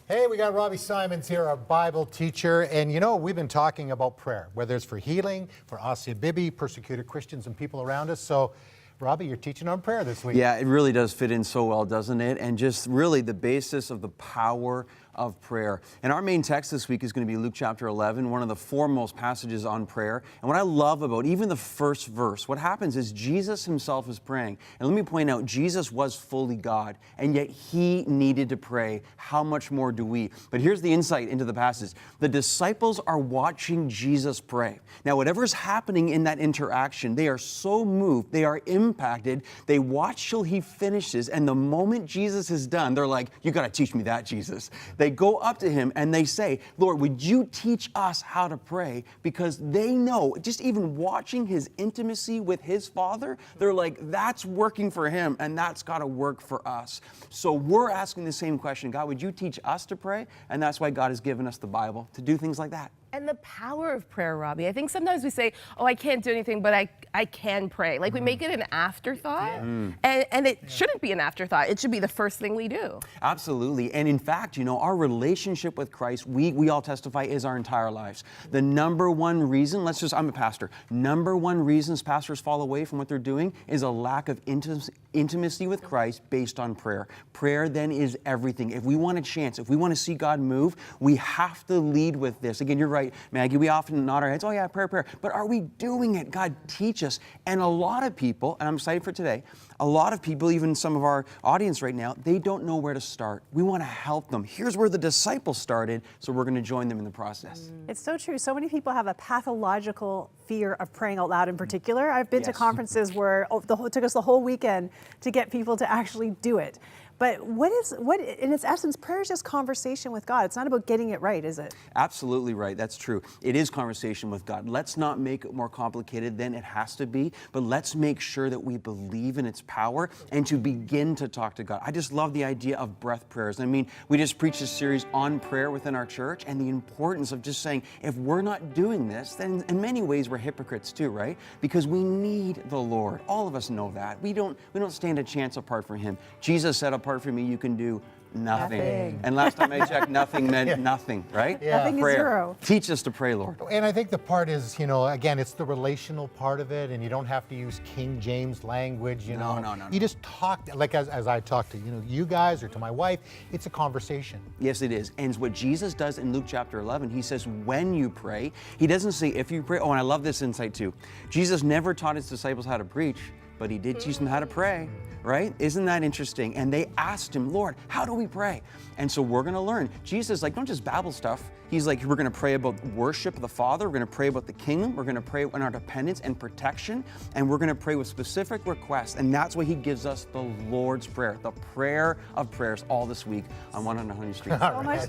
Hey, we got Robbie Symons here, our Bible teacher. And you know, we've been talking about prayer, whether it's for healing, for Asya Bibi, persecuted Christians and people around us. So, Robbie, you're teaching on prayer this week. Yeah, it really does fit in so well, doesn't it? And just really the basis of the power of prayer. And our main text this week is going to be Luke chapter 11, one of the foremost passages on prayer. And what I love about even the first verse, what happens is Jesus himself is praying. And let me point out, Jesus was fully God, and yet he needed to pray. How much more do we? But here's the insight into the passage. The disciples are watching Jesus pray. Now, whatever's happening in that interaction, they are so moved, they are impacted. They watch till he finishes, and the moment Jesus is done, they're like, you got to teach me that, Jesus. They go up to him and they say, Lord, would you teach us how to pray? Because they know, just even watching his intimacy with his Father, they're like, that's working for him, and that's got to work for us. So we're asking the same question, God, would you teach us to pray? And that's why God has given us the Bible, to do things like that. And the power of prayer, Robbie. I think sometimes we say, oh, I can't do anything, but I can pray. Like we make it an afterthought, and it shouldn't be an afterthought. It should be the first thing we do. Absolutely. And in fact, you know, our relationship with Christ, we all testify, is our entire lives. The number one reason, I'm a pastor, number one reasons pastors fall away from what they're doing is a lack of intimacy with Christ based on prayer. Prayer then is everything. If we want a chance, if we want to see God move, we have to lead with this. Again, you're right, Maggie, we often nod our heads, oh yeah, prayer. But are we doing it? God, teach us. And a lot of people, and I'm excited for today, a lot of people, even some of our audience right now, they don't know where to start. We want to help them. Here's where the disciples started, so we're going to join them in the process. It's so true. So many people have a pathological fear of praying out loud in particular. I've been to conferences where it took us the whole weekend to get people to actually do it. But what in its essence, prayer is just conversation with God. It's not about getting it right, is it? Absolutely right. That's true. It is conversation with God. Let's not make it more complicated than it has to be, but let's make sure that we believe in its power and to begin to talk to God. I just love the idea of breath prayers. I mean, we just preached a series on prayer within our church and the importance of just saying, if we're not doing this, then in many ways we're hypocrites too, right? Because we need the Lord. All of us know that. We don't stand a chance apart from him. Jesus said, apart from me, you can do nothing. And last time I checked, nothing meant nothing, right? Yeah. Nothing is zero. Teach us to pray, Lord. And I think the part is, you know, again, it's the relational part of it, and you don't have to use King James language, you know. No. You just talk, like as I talk to, you guys or to my wife, it's a conversation. Yes, it is. And what Jesus does in Luke chapter 11, he says, when you pray, he doesn't say if you pray. Oh, and I love this insight too. Jesus never taught his disciples how to preach, but he did teach them how to pray, right? Isn't that interesting? And they asked him, Lord, how do we pray? And so we're going to learn. Jesus, like, don't just babble stuff. He's like, we're going to pray about worship of the Father. We're going to pray about the kingdom. We're going to pray on our dependence and protection. And we're going to pray with specific requests. And that's why he gives us the Lord's Prayer, the prayer of prayers, all this week on 100 Huntley Street. So much